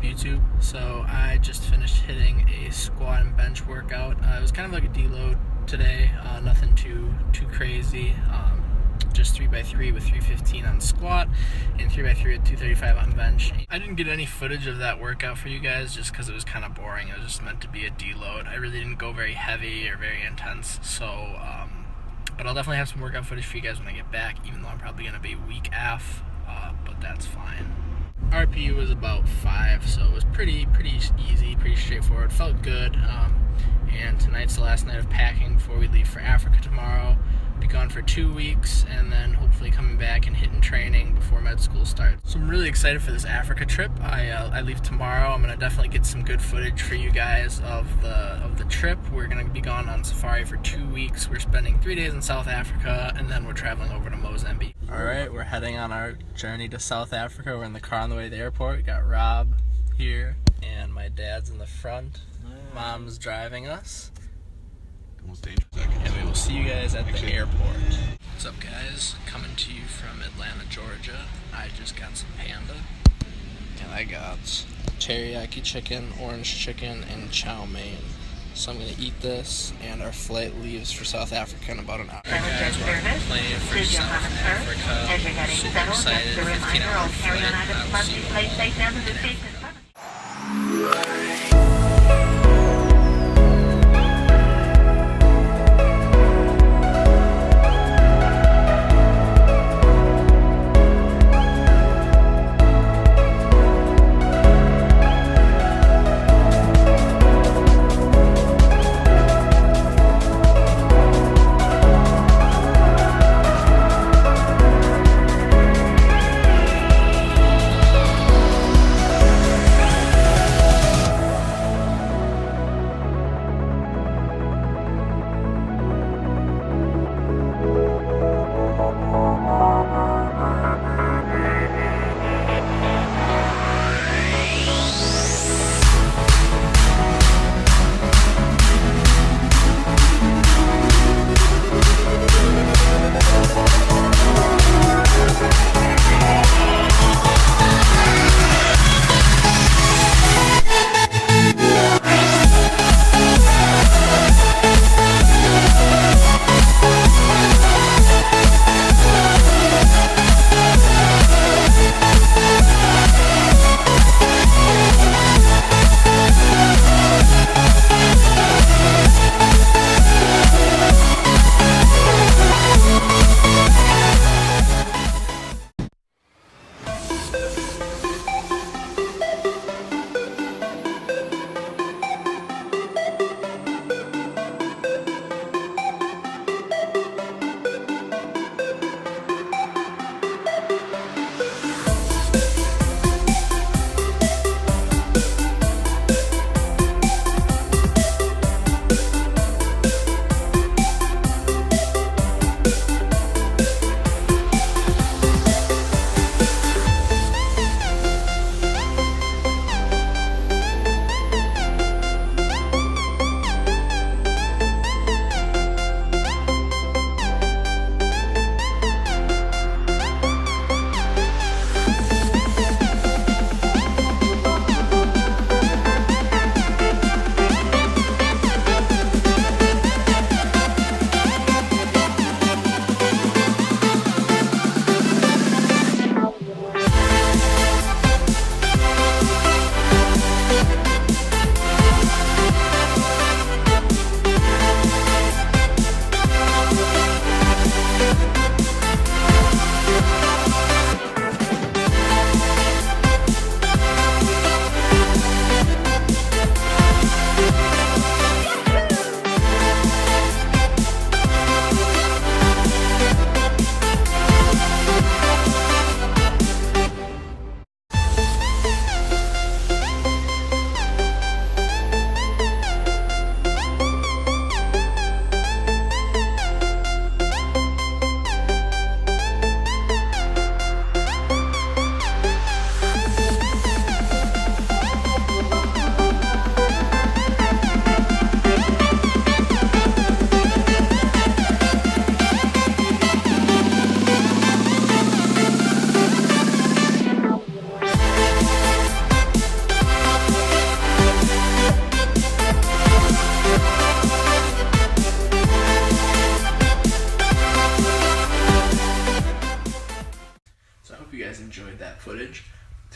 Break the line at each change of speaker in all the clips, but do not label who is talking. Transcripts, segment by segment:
YouTube. So I just finished hitting a squat and bench workout. It was kind of like a deload today, nothing too crazy. Just 3x3 with 315 on squat and 3x3 with 235 on bench. I didn't get any footage of that workout for you guys just because it was kind of boring. It was just meant to be a deload. I really didn't go very heavy or very intense. So, but I'll definitely have some workout footage for you guys when I get back, even though I'm probably going to be week AF, but that's fine. RPU was about 5, so it was pretty easy, pretty straightforward. Felt good. And tonight's the last night of packing before we leave for Africa tomorrow. Be gone for 2 weeks, and then hopefully coming back and hitting training before med school starts. So I'm really excited for this Africa trip. I leave tomorrow. I'm gonna definitely get some good footage for you guys of the trip. We're gonna be gone on safari for 2 weeks. We're spending 3 days in South Africa, and then we're traveling over to Mozambique. All right, we're heading on our journey to South Africa. We're in the car on the way to the airport. We got Rob here, and my dad's in the front. Mom's driving us. And we will see you guys at the airport. What's up, guys? Coming to you from Atlanta, Georgia. I just got some panda. And I got teriyaki chicken, orange chicken, and chow mein. So I'm going to eat this, and our flight leaves for South Africa in about an hour. Alright guys, we're on the plane for South Africa. Super excited, 15-hour flight. I will see you all in Africa.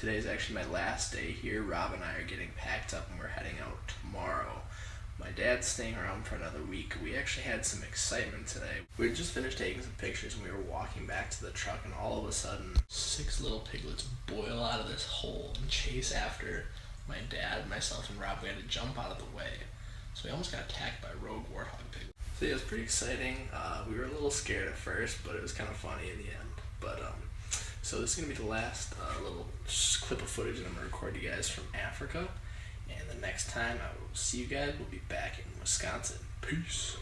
Today's actually my last day here. Rob and I are getting packed up and we're heading out tomorrow. My dad's staying around for another week. We actually had some excitement today. We had just finished taking some pictures and we were walking back to the truck, and all of a sudden 6 little piglets boil out of this hole and chase after my dad, myself, and Rob. We had to jump out of the way. So we almost got attacked by rogue warthog piglets. So yeah, it was pretty exciting. We were a little scared at first, but it was kind of funny in the end. But so this is going to be the last little clip of footage that I'm going to record you guys from Africa. And the next time I will see you guys, we'll be back in Wisconsin. Peace.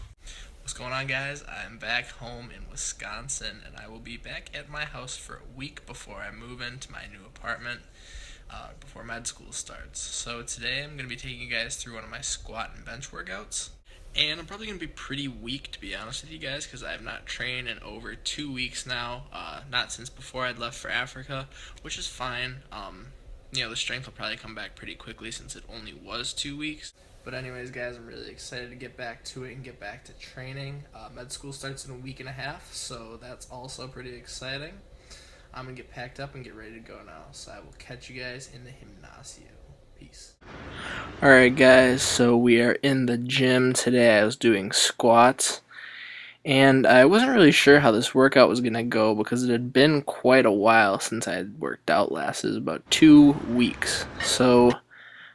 What's going on, guys? I'm back home in Wisconsin, and I will be back at my house for a week before I move into my new apartment, before med school starts. So today I'm going to be taking you guys through one of my squat and bench workouts. And I'm probably going to be pretty weak, to be honest with you guys, because I have not trained in over 2 weeks now, not since before I'd left for Africa, which is fine. The strength will probably come back pretty quickly since it only was 2 weeks. But anyways, guys, I'm really excited to get back to it and get back to training. Med school starts in a week and a half, so that's also pretty exciting. I'm going to get packed up and get ready to go now, so I will catch you guys in the gymnasio. Peace. Alright, guys, so we are in the gym today. I was doing squats, and I wasn't really sure how this workout was going to go because it had been quite a while since I had worked out last. It was about 2 weeks, so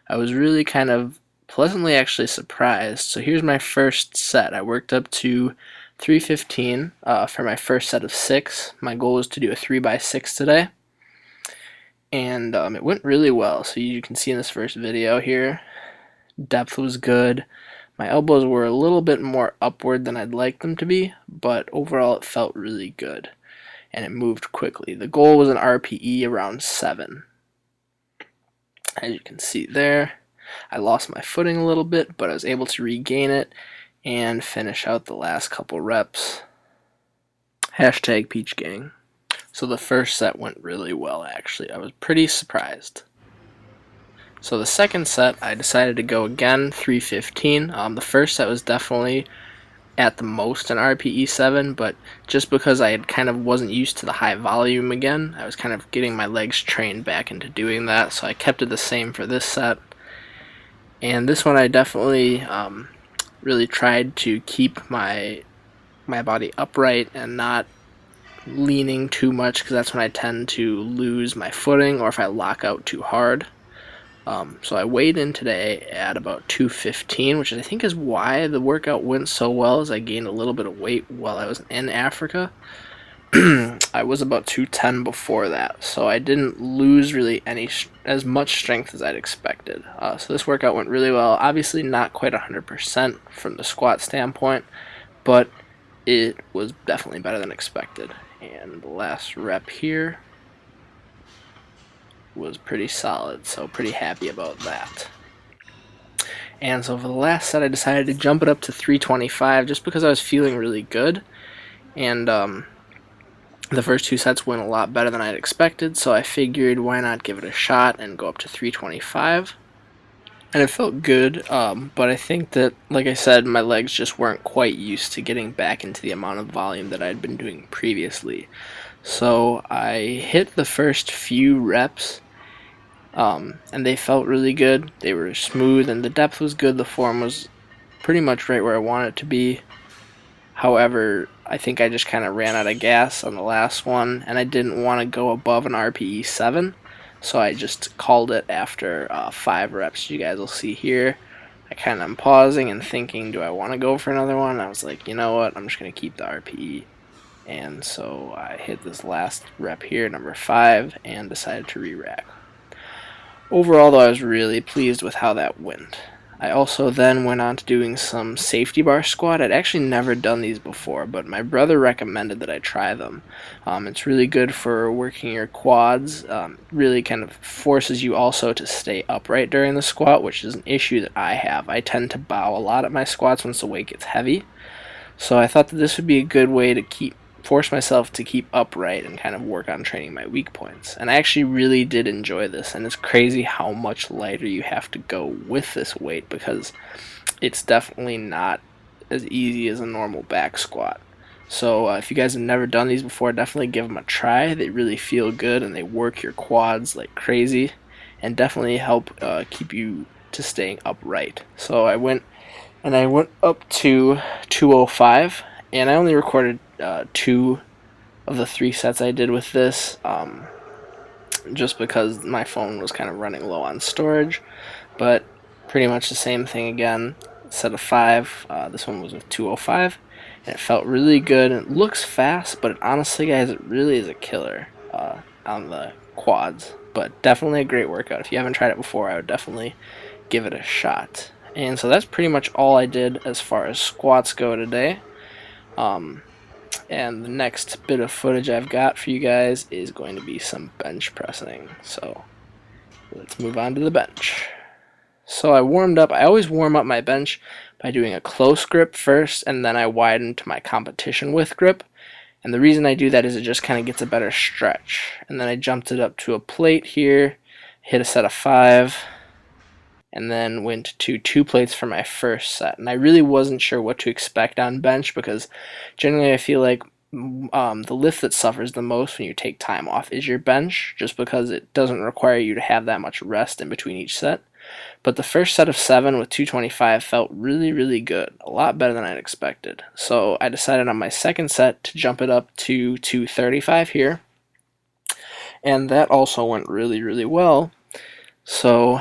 I was really kind of pleasantly actually surprised. So here's my first set. I worked up to 315 for my first set of 6. My goal was to do a 3x6 today. And it went really well. So you can see in this first video here, depth was good. My elbows were a little bit more upward than I'd like them to be, but overall it felt really good. And it moved quickly. The goal was an RPE around 7. As you can see there, I lost my footing a little bit, but I was able to regain it and finish out the last couple reps. Hashtag Peach Gang. So the first set went really well, actually. I was pretty surprised. So the second set, I decided to go again, 315. The first set was definitely at the most an RPE 7, but just because I kind of wasn't used to the high volume again, I was kind of getting my legs trained back into doing that, so I kept it the same for this set. And this one I definitely really tried to keep my body upright and not leaning too much, because that's when I tend to lose my footing or if I lock out too hard. So I weighed in today at about 215, which I think is why the workout went so well, as I gained a little bit of weight while I was in Africa. I was about 210 before that, so I didn't lose really as much strength as I'd expected. So this workout went really well. Obviously not quite 100% from the squat standpoint, but it was definitely better than expected. And the last rep here was pretty solid, so pretty happy about that. And so for the last set, I decided to jump it up to 325 just because I was feeling really good. And the first 2 sets went a lot better than I'd expected, so I figured why not give it a shot and go up to 325. And it felt good, but I think that, like I said, my legs just weren't quite used to getting back into the amount of volume that I'd been doing previously. So I hit the first few reps, and they felt really good. They were smooth, and the depth was good. The form was pretty much right where I wanted it to be. However, I think I just kind of ran out of gas on the last one, and I didn't want to go above an RPE 7. So I just called it after 5 reps. You guys will see here. I kind of am pausing and thinking, do I want to go for another one? And I was like, you know what? I'm just going to keep the RPE. And so I hit this last rep here, number 5, and decided to re-rack. Overall, though, I was really pleased with how that went. I also then went on to doing some safety bar squat. I'd actually never done these before, but my brother recommended that I try them. It's really good for working your quads. Really kind of forces you also to stay upright during the squat, which is an issue that I have. I tend to bow a lot at my squats once the weight gets heavy. So I thought that this would be a good way to force myself to keep upright and kind of work on training my weak points. And I actually really did enjoy this, and it's crazy how much lighter you have to go with this weight, because it's definitely not as easy as a normal back squat. So if you guys have never done these before, definitely give them a try. They really feel good and they work your quads like crazy, and definitely help keep you to staying upright. So I went up to 205, and I only recorded 2 of the 3 sets I did with this, just because my phone was kind of running low on storage. But pretty much the same thing again. Set of 5. This one was with 205, and it felt really good. And it looks fast, but honestly, guys, it really is a killer on the quads. But definitely a great workout. If you haven't tried it before, I would definitely give it a shot. And so that's pretty much all I did as far as squats go today. And the next bit of footage I've got for you guys is going to be some bench pressing. So let's move on to the bench. So I warmed up. I always warm up my bench by doing a close grip first, and then I widen to my competition width grip. And the reason I do that is it just kind of gets a better stretch. And then I jumped it up to a plate here, hit a set of 5, and then went to 2 plates for my first set. And I really wasn't sure what to expect on bench, because generally I feel like the lift that suffers the most when you take time off is your bench, just because it doesn't require you to have that much rest in between each set. But the first set of 7 with 225 felt really, really good. A lot better than I'd expected. So I decided on my second set to jump it up to 235 here. And that also went really, really well. So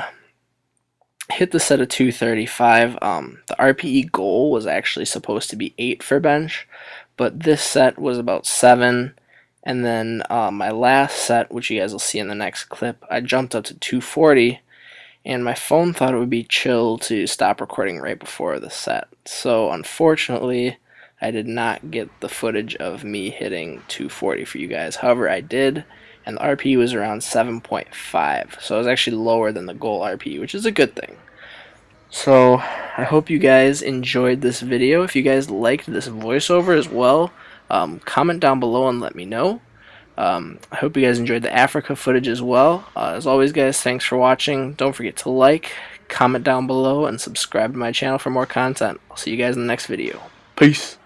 hit the set of 235. The RPE goal was actually supposed to be 8 for bench, but this set was about 7. And then my last set, which you guys will see in the next clip, I jumped up to 240. And my phone thought it would be chill to stop recording right before the set. So unfortunately, I did not get the footage of me hitting 240 for you guys. However, I did, and the RPE was around 7.5. So it was actually lower than the goal RPE, which is a good thing. So I hope you guys enjoyed this video. If you guys liked this voiceover as well, comment down below and let me know. I hope you guys enjoyed the Africa footage as well. As always, guys, thanks for watching. Don't forget to like, comment down below, and subscribe to my channel for more content. I'll see you guys in the next video. Peace!